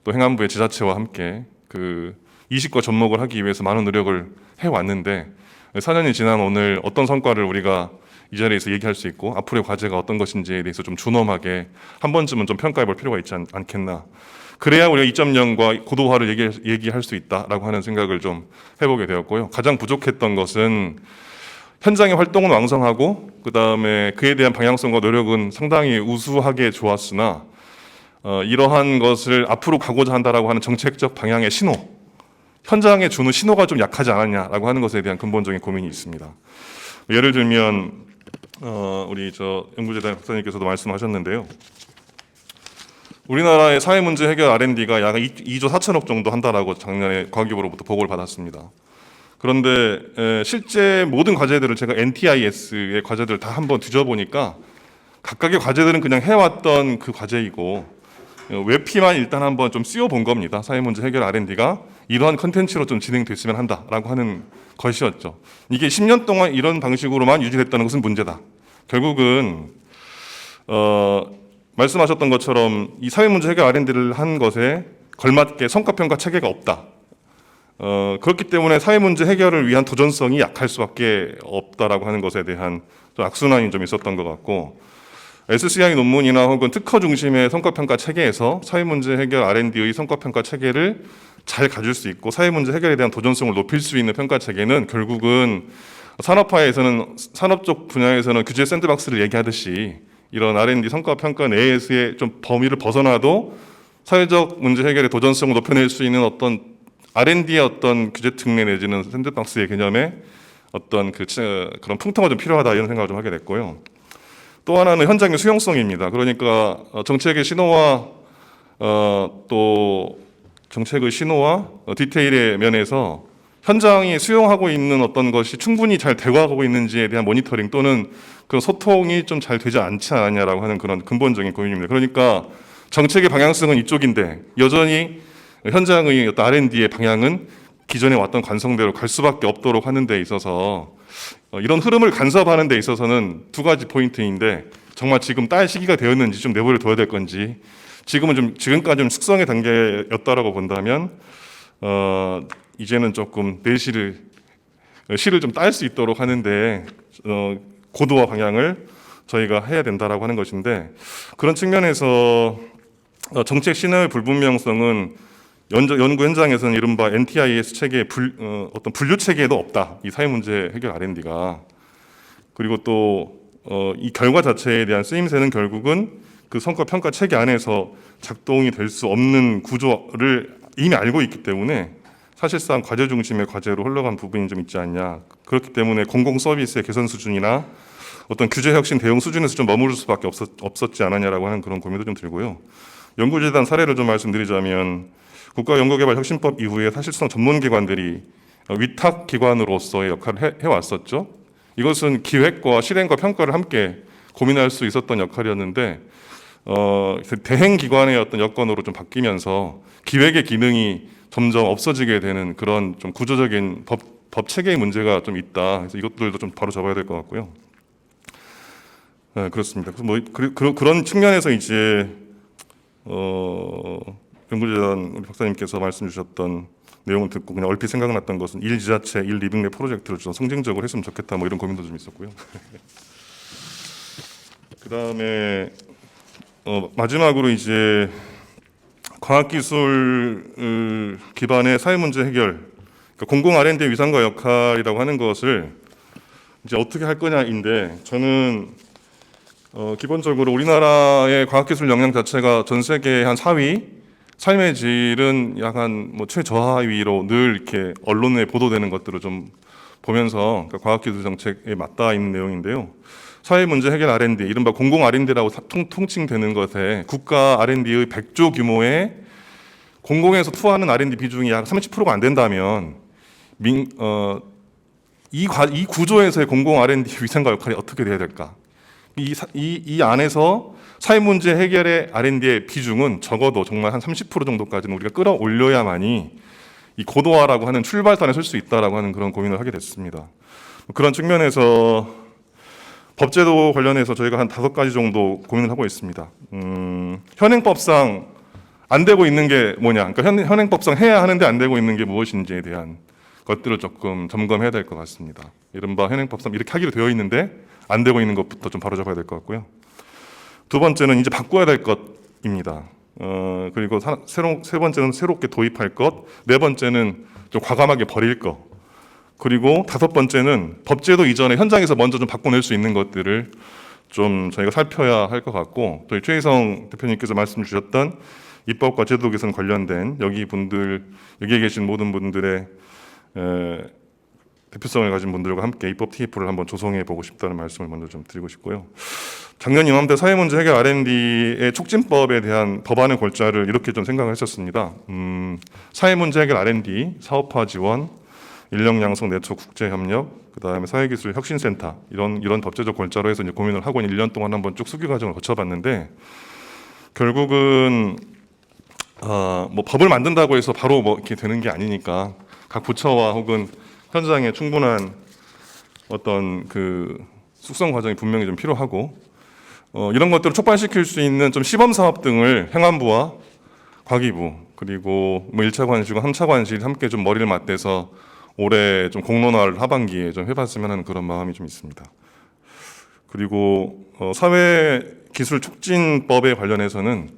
S5: 또 행안부의 지자체와 함께 그 이식과 접목을 하기 위해서 많은 노력을 해왔는데 4년이 지난 오늘 어떤 성과를 우리가 이 자리에서 얘기할 수 있고 앞으로의 과제가 어떤 것인지에 대해서 좀 준엄하게 한 번쯤은 좀 평가해 볼 필요가 있지 않겠나. 그래야 우리가 2.0과 고도화를 얘기할 수 있다라고 하는 생각을 좀 해보게 되었고요. 가장 부족했던 것은 현장의 활동은 왕성하고 그다음에 그에 대한 방향성과 노력은 상당히 우수하게 좋았으나 이러한 것을 앞으로 가고자 한다라고 하는 정책적 방향의 신호, 현장에 주는 신호가 좀 약하지 않았냐라고 하는 것에 대한 근본적인 고민이 있습니다. 예를 들면 우리 연구재단 박사님께서도 말씀하셨는데요. 우리나라의 사회문제 해결 R&D가 약 2조 4천억 정도 한다라고 작년에 과기부로부터 보고를 받았습니다. 그런데 실제 모든 과제들을 제가 NTIS의 과제들을 다 한번 뒤져보니까 각각의 과제들은 그냥 해왔던 그 과제이고 외피만 일단 한번 좀 씌워본 겁니다. 사회문제 해결 R&D가 이러한 컨텐츠로 좀 진행됐으면 한다라고 하는 것이었죠. 이게 10년 동안 이런 방식으로만 유지됐다는 것은 문제다. 결국은 말씀하셨던 것처럼 이 사회문제 해결 R&D를 한 것에 걸맞게 성과평가 체계가 없다. 그렇기 때문에 사회문제 해결을 위한 도전성이 약할 수밖에 없다라고 하는 것에 대한 좀 악순환이 좀 있었던 것 같고 SCI 논문이나 혹은 특허 중심의 성과평가 체계에서 사회문제 해결 R&D의 성과평가 체계를 잘 가질 수 있고 사회문제 해결에 대한 도전성을 높일 수 있는 평가 체계는 결국은 산업 쪽 분야에서는 규제 샌드박스를 얘기하듯이 이런 R&D 성과평가 내에서의 좀 범위를 벗어나도 사회적 문제 해결의 도전성을 높여낼 수 있는 어떤 R&D의 어떤 규제 특례 내지는 샌드박스의 개념에 어떤 그런 풍토가 좀 필요하다 이런 생각을 좀 하게 됐고요. 또 하나는 현장의 수용성입니다. 그러니까 정책의 신호와 또 정책의 신호와 디테일의 면에서 현장이 수용하고 있는 어떤 것이 충분히 잘 되고하고 있는지에 대한 모니터링 또는 그런 소통이 좀 잘 되지 않지 않았냐라고 하는 그런 근본적인 고민입니다. 그러니까 정책의 방향성은 이쪽인데 여전히 현장의 어떤 R&D의 방향은 기존에 왔던 관성대로 갈 수밖에 없도록 하는 데 있어서 이런 흐름을 간섭하는 데 있어서는 두 가지 포인트인데 정말 지금 딸 시기가 되었는지 좀 내버려 둬야 될 건지 지금까지 좀 숙성의 단계였다라고 본다면 이제는 조금 내실을 실을 좀 딸 수 있도록 하는데 고도화 방향을 저희가 해야 된다라고 하는 것인데 그런 측면에서 정책 신호의 불분명성은 연구 현장에서는 이른바 NTIS 체계의 어떤 분류 체계에도 없다. 이 사회문제 해결 R&D가 그리고 또 이 결과 자체에 대한 쓰임새는 결국은 그 성과 평가 체계 안에서 작동이 될 수 없는 구조를 이미 알고 있기 때문에 사실상 과제 중심의 과제로 흘러간 부분이 좀 있지 않냐. 그렇기 때문에 공공 서비스의 개선 수준이나 어떤 규제 혁신 대응 수준에서 좀 머무를 수밖에 없었지 않았냐라고 하는 그런 고민도 좀 들고요. 연구재단 사례를 좀 말씀드리자면 국가연구개발혁신법 이후에 사실상 전문기관들이 위탁기관으로서의 역할을 해왔었죠. 이것은 기획과 실행과 평가를 함께 고민할 수 있었던 역할이었는데 대행기관의 어떤 여건으로 좀 바뀌면서 기획의 기능이 점점 없어지게 되는 그런 좀 구조적인 법 체계의 문제가 좀 있다. 그래서 이것들도 좀 바로 잡아야 될 것 같고요. 네, 그렇습니다. 그래서 그런 측면에서 이제 연구재단 우리 박사님께서 말씀 주셨던 내용을 듣고 그냥 얼핏 생각났던 것은 1지자체 1리빙랩 프로젝트를 좀 성쟁적으로 했으면 좋겠다 뭐 이런 고민도 좀 있었고요. 그다음에 마지막으로 이제 과학기술 기반의 사회문제 해결, 그러니까 공공 R&D의 위상과 역할이라고 하는 것을 이제 어떻게 할 거냐인데 저는 기본적으로 우리나라의 과학기술 역량 자체가 전 세계 한 4위, 삶의 질은 약 한 최저하위로 늘 이렇게 언론에 보도되는 것들을 좀 보면서 그러니까 과학기술 정책에 맞닿아 있는 내용인데요. 사회문제 해결 R&D, 이른바 공공 R&D라고 통칭되는 것에 국가 R&D의 100조 규모의 공공에서 투하하는 R&D 비중이 약 30%가 안 된다면 이 구조에서의 공공 R&D 위상과 역할이 어떻게 돼야 될까? 이 안에서 사회 문제 해결의 R&D의 비중은 적어도 정말 한 30% 정도까지는 우리가 끌어올려야만이 이 고도화라고 하는 출발선에 설 수 있다라고 하는 그런 고민을 하게 됐습니다. 그런 측면에서 법제도 관련해서 저희가 한 5가지 정도 고민을 하고 있습니다. 현행법상 안 되고 있는 게 뭐냐, 그러니까 현행법상 해야 하는데 안 되고 있는 게 무엇인지에 대한 것들을 조금 점검해야 될 것 같습니다. 이른바 현행법상 이렇게 하기로 되어 있는데 안 되고 있는 것부터 좀 바로잡아야 될 것 같고요. 두 번째는 이제 바꿔야 될 것입니다. 그리고 세 번째는 새롭게 도입할 것, 네 번째는 좀 과감하게 버릴 것, 그리고 다섯 번째는 법제도 이전에 현장에서 먼저 좀 바꿔낼 수 있는 것들을 좀 저희가 살펴야 할 것 같고, 또 최희성 대표님께서 말씀 주셨던 입법과 제도 개선 관련된 여기에 계신 모든 분들의 대표성을 가진 분들과 함께 입법 TF를 한번 조성해 보고 싶다는 말씀을 먼저 좀 드리고 싶고요. 작년 이맘때 사회문제 해결 R&D의 촉진법에 대한 법안의 골자를 이렇게 좀 생각을 했었습니다. 사회문제 해결 R&D, 사업화 지원, 인력 양성 네트워크 국제협력, 그다음에 사회기술 혁신센터 이런 법제적 골자로 해서 이제 고민을 하고 1년 동안 한번 쭉 수기 과정을 거쳐봤는데, 결국은 뭐 법을 만든다고 해서 바로 뭐 이렇게 되는 게 아니니까 각 부처와 혹은 현장에 충분한 어떤 그 숙성 과정이 분명히 좀 필요하고, 이런 것들을 촉발시킬 수 있는 좀 시범 사업 등을 행안부와 과기부 그리고 뭐 1차 관실과 3차 관실 함께 좀 머리를 맞대서 올해 좀 공론화를 하반기에 좀 해봤으면 하는 그런 마음이 좀 있습니다. 그리고 사회기술 촉진법에 관련해서는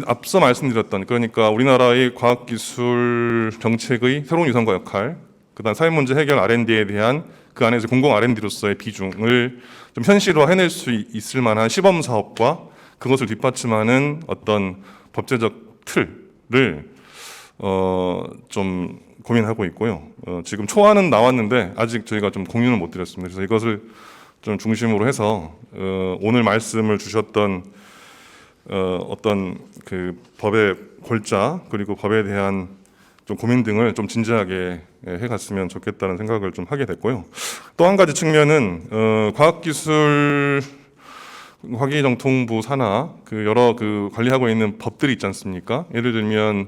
S5: 앞서 말씀드렸던, 그러니까 우리나라의 과학기술 정책의 새로운 유산과 역할, 그다음 사회문제 해결 R&D에 대한 그 안에서 공공 R&D로서의 비중을 좀 현실화 해낼 수 있을 만한 시범 사업과 그것을 뒷받침하는 어떤 법제적 틀을 좀 고민하고 있고요. 지금 초안은 나왔는데 아직 저희가 좀 공유는 못 드렸습니다. 그래서 이것을 좀 중심으로 해서 오늘 말씀을 주셨던 어떤 그 법의 골자 그리고 법에 대한 좀 고민 등을 좀 진지하게 해갔으면 좋겠다는 생각을 좀 하게 됐고요. 또 한 가지 측면은 과학기술 과기정통부 산하 그 여러 그 관리하고 있는 법들이 있지 않습니까? 예를 들면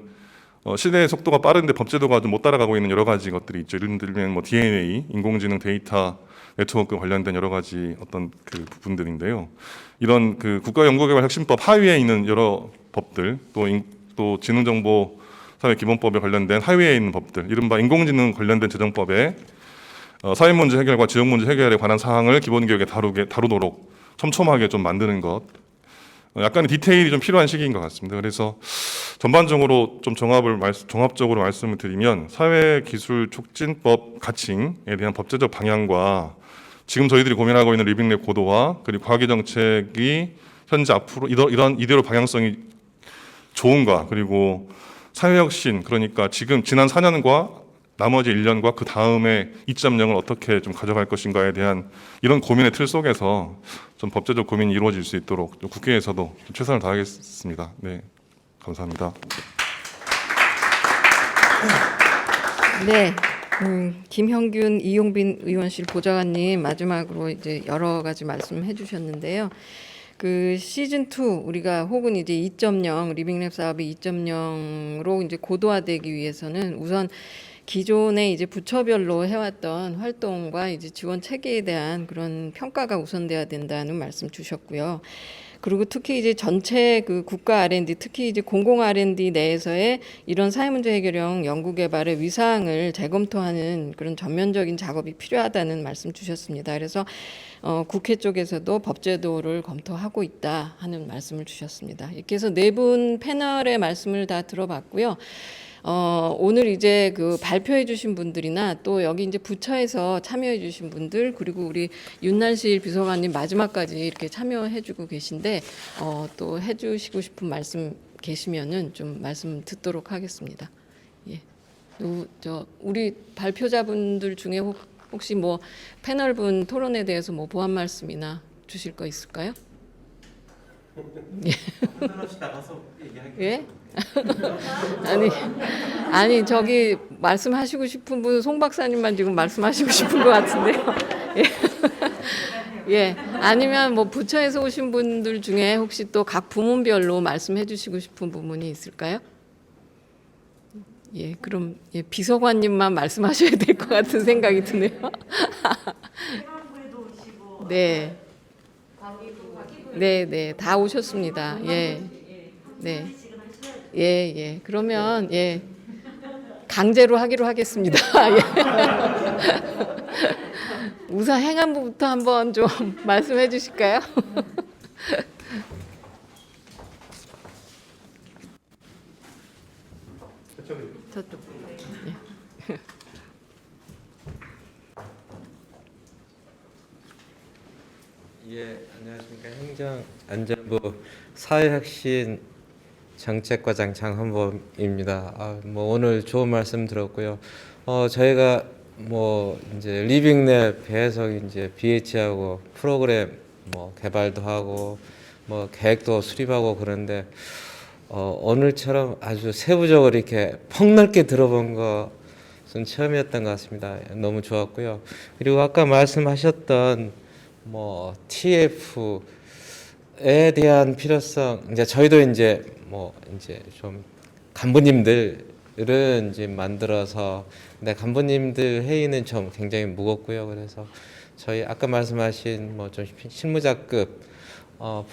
S5: 시대의 속도가 빠른데 법제도가 좀 못 따라가고 있는 여러 가지 것들이 있죠. 예를 들면 뭐 DNA, 인공지능 데이터 네트워크 관련된 여러 가지 어떤 그 부분들인데요. 이런 그 국가연구개발혁신법 하위에 있는 여러 법들, 또 지능정보사회기본법에 관련된 하위에 있는 법들, 이른바 인공지능 관련된 제정법에 사회문제 해결과 지역문제 해결에 관한 사항을 기본교육에 다루도록 촘촘하게 좀 만드는 것, 약간의 디테일이 좀 필요한 시기인 것 같습니다. 그래서 전반적으로 좀 종합적으로 말씀을 드리면 사회기술촉진법 가칭에 대한 법제적 방향과 지금 저희들이 고민하고 있는 리빙랩 고도화 그리고 과기정책이 현재 앞으로 이대로 방향성이 좋은가, 그리고 사회혁신, 그러니까 지난 4년과 나머지 1년과 그 다음에 2.0을 어떻게 좀 가져갈 것인가에 대한 이런 고민의 틀 속에서 좀 법제적 고민이 이루어질 수 있도록 좀 국회에서도 좀 최선을 다하겠습니다. 네, 감사합니다.
S1: 네, 김형균 이용빈 의원실 보좌관님 마지막으로 이제 여러 가지 말씀해 주셨는데요. 그 시즌 2 우리가 혹은 이제 2.0 리빙랩 사업이 2.0으로 이제 고도화되기 위해서는 우선 기존에 이제 부처별로 해왔던 활동과 이제 지원 체계에 대한 그런 평가가 우선돼야 된다는 말씀 주셨고요. 그리고 특히 이제 전체 그 국가 R&D, 특히 이제 공공 R&D 내에서의 이런 사회문제 해결형 연구개발의 위상을 재검토하는 그런 전면적인 작업이 필요하다는 말씀 주셨습니다. 그래서 국회 쪽에서도 법제도를 검토하고 있다 하는 말씀을 주셨습니다. 이렇게 해서 네 분 패널의 말씀을 다 들어봤고요. 오늘 이제 그 발표해 주신 분들이나 또 여기 이제 부처에서 참여해 주신 분들, 그리고 우리 윤난실 비서관님 마지막까지 이렇게 참여해 주고 계신데 또 해 주시고 싶은 말씀 계시면은 좀 말씀 듣도록 하겠습니다. 예. 우리 발표자분들 중에 혹시 뭐 패널분 토론에 대해서 뭐 보완 말씀이나 주실 거 있을까요? 예? 아니 저기 말씀하시고 싶은 분 송 박사님만 지금 말씀하시고 싶은 것 같은데요. 예. 예. 아니면 뭐 부처에서 오신 분들 중에 혹시 또 각 부문별로 말씀해 주시고 싶은 부분이 있을까요? 예, 그럼 예, 비서관님만 말씀하셔야 될 것 같은 생각이 드네요. 네. 네, 네, 다 오셨습니다. 예, 네, 예, 예. 그러면 예, 강제로 하기로 하겠습니다. 예. 우선 행안부부터 한번 좀 말씀해 주실까요? 저쪽.
S6: 예, 안녕하십니까. 행정안전부 사회혁신 정책과장 장헌범입니다. 뭐 오늘 좋은 말씀 들었고요. 저희가 뭐 이제 리빙랩 배석 이제 BH하고 프로그램 뭐 개발도 하고 뭐 계획도 수립하고 그런데 오늘처럼 아주 세부적으로 이렇게 폭넓게 들어본 것은 처음이었던 것 같습니다. 너무 좋았고요. 그리고 아까 말씀하셨던 뭐 TF에 대한 필요성, 이제 저희도 이제 뭐 이제 좀 간부님들은 이제 만들어서, 근데 간부님들 회의는 좀 굉장히 무겁고요. 그래서 저희 아까 말씀하신 뭐 좀 실무자급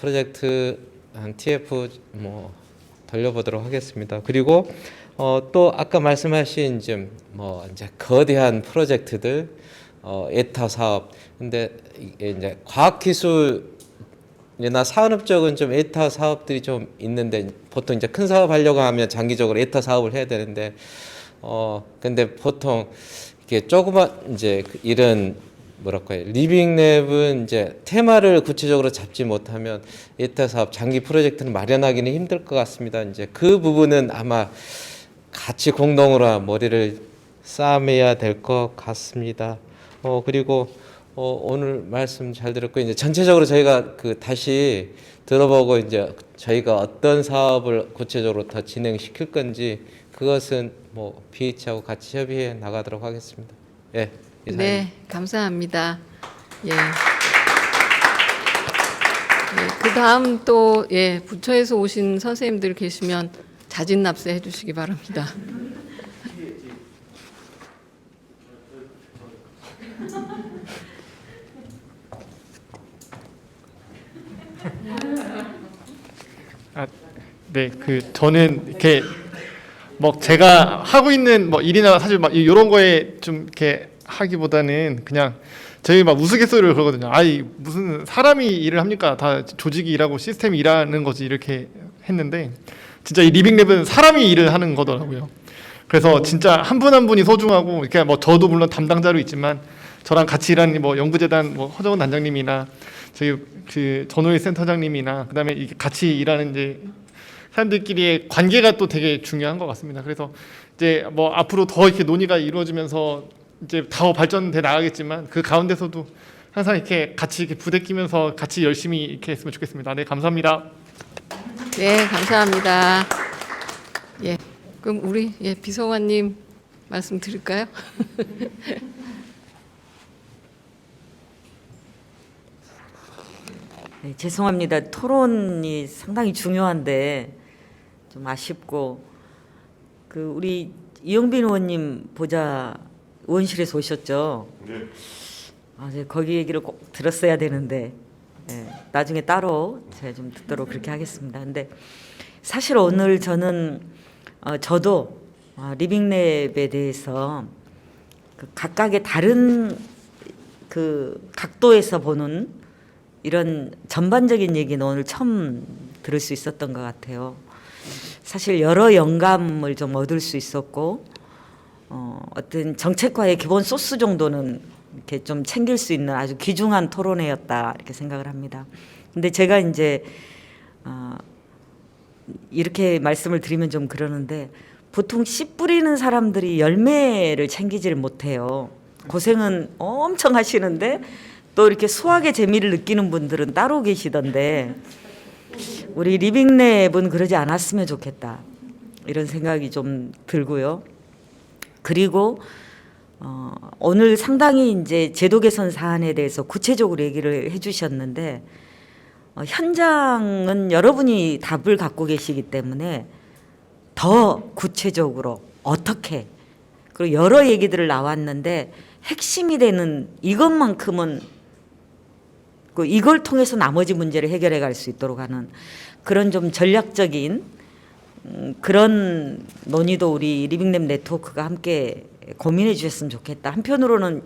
S6: 프로젝트 한 TF 뭐 돌려보도록 하겠습니다. 그리고 또 아까 말씀하신 좀 뭐 이제 거대한 프로젝트들 에타 사업, 근데 이게 이제 과학기술이나 산업 쪽은 좀 에타 사업들이 좀 있는데 보통 이제 큰 사업 하려고 하면 장기적으로 에타 사업을 해야 되는데 근데 보통 이게 조그만 이제 이런 뭐랄까요, 리빙랩은 이제 테마를 구체적으로 잡지 못하면 에타 사업 장기 프로젝트는 마련하기는 힘들 것 같습니다. 이제 그 부분은 아마 같이 공동으로 머리를 싸매야 될 것 같습니다. 그리고 오늘 말씀 잘 들었고, 이제 전체적으로 저희가 다시 들어보고 이제 저희가 어떤 사업을 구체적으로 더 진행시킬 건지 그것은 뭐 BH하고 같이 협의해 나가도록 하겠습니다. 예. 이상입니다.
S1: 네, 감사합니다. 예. 예, 그 다음 또 예, 부처에서 오신 선생님들 계시면 자진납세 해주시기 바랍니다.
S7: 네, 저는 이렇게 뭐 제가 하고 있는 뭐 일이나 사실 막 이런 거에 좀 이렇게 하기보다는 그냥 저희 막 우스갯소리를 그러거든요. 아이 무슨 사람이 일을 합니까? 다 조직이 일하고 시스템이 일하는 거지 이렇게 했는데 진짜 이 리빙랩은 사람이 일을 하는 거더라고요. 그래서 진짜 한 분 한 분이 소중하고 이렇게 뭐 저도 물론 담당자로 있지만 저랑 같이 일하는 뭐 연구재단 뭐 허정은 단장님이나 저희 전호일 센터장님이나 그다음에 이게 같이 일하는 이제 사람들끼리의 관계가 또 되게 중요한 것 같습니다. 그래서 이제 뭐 앞으로 더 이렇게 논의가 이루어지면서 이제 더 발전돼 나가겠지만 그 가운데서도 항상 이렇게 같이 이렇게 부대끼면서 같이 열심히 이렇게 했으면 좋겠습니다. 네, 감사합니다.
S1: 네, 감사합니다. 예, 그럼 우리 예, 비서관님 말씀 드릴까요?
S8: 네, 죄송합니다. 토론이 상당히 중요한데 좀 아쉽고 우리 이영빈 의원님 보자 의원실에서 오셨죠?
S5: 네.
S8: 네, 거기 얘기를 꼭 들었어야 되는데 나중에 따로 제가 좀 듣도록 그렇게 하겠습니다. 근데 사실 오늘 저는 저도 리빙랩에 대해서 각각의 다른 각도에서 보는 이런 전반적인 얘기는 오늘 처음 들을 수 있었던 것 같아요. 사실 여러 영감을 좀 얻을 수 있었고 어떤 정책과의 기본 소스 정도는 이렇게 좀 챙길 수 있는 아주 귀중한 토론회였다 이렇게 생각을 합니다. 근데 제가 이제 이렇게 말씀을 드리면 좀 그러는데 보통 씨 뿌리는 사람들이 열매를 챙기지를 못해요. 고생은 엄청 하시는데 또 이렇게 수학의 재미를 느끼는 분들은 따로 계시던데 우리 리빙랩은 그러지 않았으면 좋겠다 이런 생각이 좀 들고요. 그리고 오늘 상당히 이제 제도 개선 사안에 대해서 구체적으로 얘기를 해주셨는데 현장은 여러분이 답을 갖고 계시기 때문에 더 구체적으로 어떻게 그리고 여러 얘기들을 나왔는데 핵심이 되는 이것만큼은 이걸 통해서 나머지 문제를 해결해 갈 수 있도록 하는 그런 좀 전략적인 그런 논의도 우리 리빙랩 네트워크가 함께 고민해 주셨으면 좋겠다. 한편으로는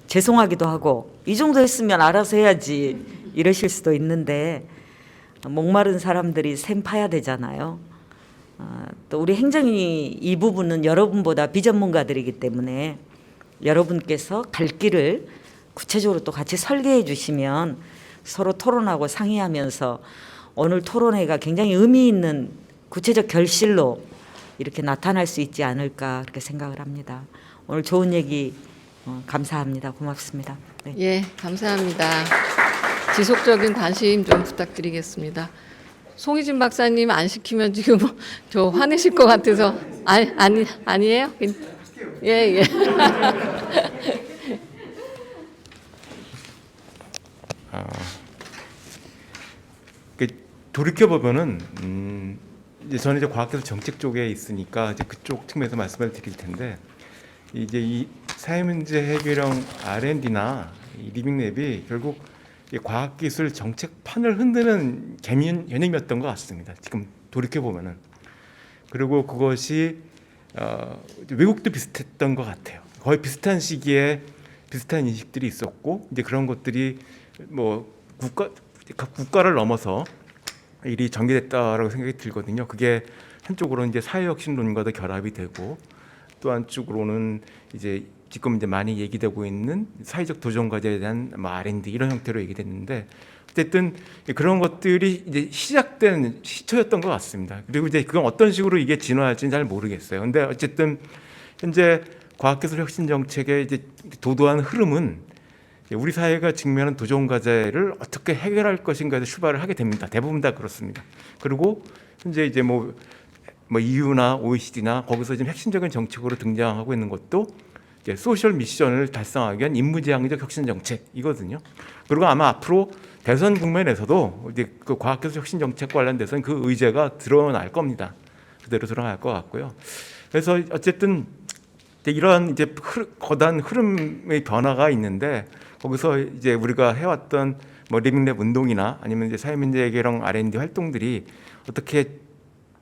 S8: 죄송하기도 하고 이 정도 했으면 알아서 해야지 이러실 수도 있는데 목마른 사람들이 샘 파야 되잖아요. 또 우리 행정이 이 부분은 여러분보다 비전문가들이기 때문에 여러분께서 갈 길을 구체적으로 또 같이 설계해 주시면 서로 토론하고 상의하면서 오늘 토론회가 굉장히 의미 있는 구체적 결실로 이렇게 나타날 수 있지 않을까 그렇게 생각을 합니다. 오늘 좋은 얘기 감사합니다. 고맙습니다. 네.
S1: 예, 감사합니다. 지속적인 관심 좀 부탁드리겠습니다. 송희진 박사님 안 시키면 지금 저 화내실 것 같아서 아니에요? 예.
S9: 돌이켜 보면은 이제 저는 이제 과학기술 정책 쪽에 있으니까 이제 그쪽 측면에서 말씀을 드릴 텐데 이제 이 사회문제 해결형 R&D나 이 리빙랩이 결국 이 과학기술 정책판을 흔드는 개념이었던 것 같습니다. 지금 돌이켜 보면은 그리고 그것이 외국도 비슷했던 것 같아요. 거의 비슷한 시기에 비슷한 인식들이 있었고 이제 그런 것들이 뭐 국가를 넘어서 일이 전개됐다라고 생각이 들거든요. 그게 한쪽으로는 이제 사회혁신론과도 결합이 되고 또 한쪽으로는 이제 지금 이제 많이 얘기되고 있는 사회적 도전 과제에 대한 뭐 R&D 이런 형태로 얘기됐는데 어쨌든 그런 것들이 이제 시작된 시초였던 것 같습니다. 그리고 이제 그건 어떤 식으로 이게 진화할지는 잘 모르겠어요. 근데 어쨌든 현재 과학기술 혁신 정책의 이제 도도한 흐름은 우리 사회가 직면한 도전 과제를 어떻게 해결할 것인가에서 출발을 하게 됩니다. 대부분 다 그렇습니다. 그리고 현재 이제 뭐 EU나 OECD나 거기서 지금 핵심적인 정책으로 등장하고 있는 것도 이제 소셜 미션을 달성하기 위한 임무지향적 혁신 정책이거든요. 그리고 아마 앞으로 대선 국면에서도 이제 그 과학기술 혁신 정책 관련돼서는 그 의제가 드러날 겁니다. 그대로 드러날 것 같고요. 그래서 어쨌든 이런 이제 거대한 흐름의 변화가 있는데 거기서 이제 우리가 해왔던 뭐 리빙랩 운동이나 아니면 이제 사회문제 해결형 R&D 활동들이 어떻게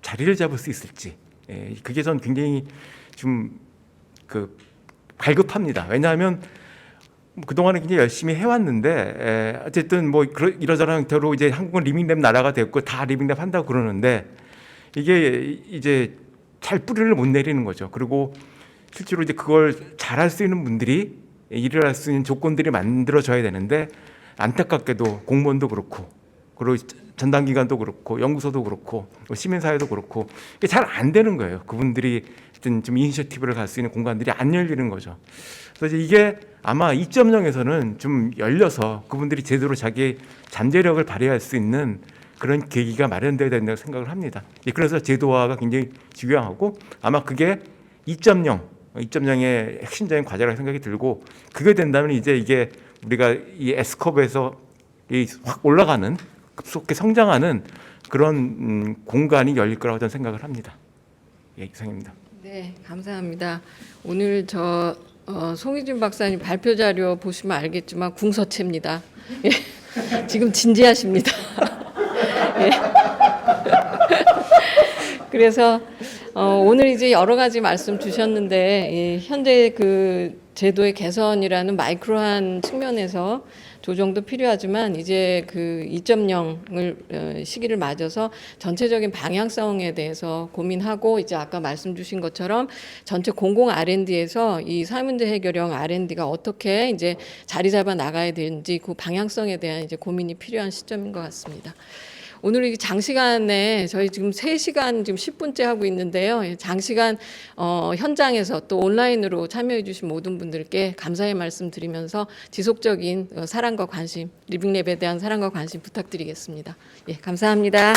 S9: 자리를 잡을 수 있을지 그게 전 굉장히 좀 갈급합니다. 왜냐하면 그동안에 굉장히 열심히 해왔는데 어쨌든 뭐 이러저런 형태로 이제 한국은 리빙랩 나라가 됐고 다 리빙랩 한다고 그러는데 이게 이제 잘 뿌리를 못 내리는 거죠. 그리고 실제로 이제 그걸 잘할 수 있는 분들이 일을 할 수 있는 조건들이 만들어져야 되는데 안타깝게도 공무원도 그렇고 그리고 전담기관도 그렇고 연구소도 그렇고 시민사회도 그렇고 이게 잘 안 되는 거예요. 그분들이 좀 이니셔티브를 갈 수 있는 공간들이 안 열리는 거죠. 그래서 이게 아마 2.0에서는 좀 열려서 그분들이 제대로 자기 잠재력을 발휘할 수 있는 그런 계기가 마련돼야 된다고 생각을 합니다. 그래서 제도화가 굉장히 중요하고 아마 그게 2.0의 핵심적인 과제라고 생각이 들고 그게 된다면 이제 이게 우리가 이 S컵에서 확 올라가는 급속히 성장하는 그런 공간이 열릴 거라고 저는 생각을 합니다. 예, 이상입니다.
S1: 네, 감사합니다. 오늘 송희진 박사님 발표 자료 보시면 알겠지만 궁서체입니다. 예, 지금 진지하십니다. 예. 그래서 오늘 이제 여러 가지 말씀 주셨는데 현재 그 제도의 개선이라는 마이크로한 측면에서 조정도 필요하지만 이제 그 2.0을 시기를 맞아서 전체적인 방향성에 대해서 고민하고 이제 아까 말씀 주신 것처럼 전체 공공 R&D에서 이 사회문제 해결형 R&D가 어떻게 이제 자리 잡아 나가야 되는지 그 방향성에 대한 이제 고민이 필요한 시점인 것 같습니다. 오늘 이 장시간에 저희 지금 3시간 지금 10분째 하고 있는데요. 장시간 현장에서 또 온라인으로 참여해 주신 모든 분들께 감사의 말씀 드리면서 지속적인 사랑과 관심, 리빙랩에 대한 사랑과 관심 부탁드리겠습니다. 예, 감사합니다.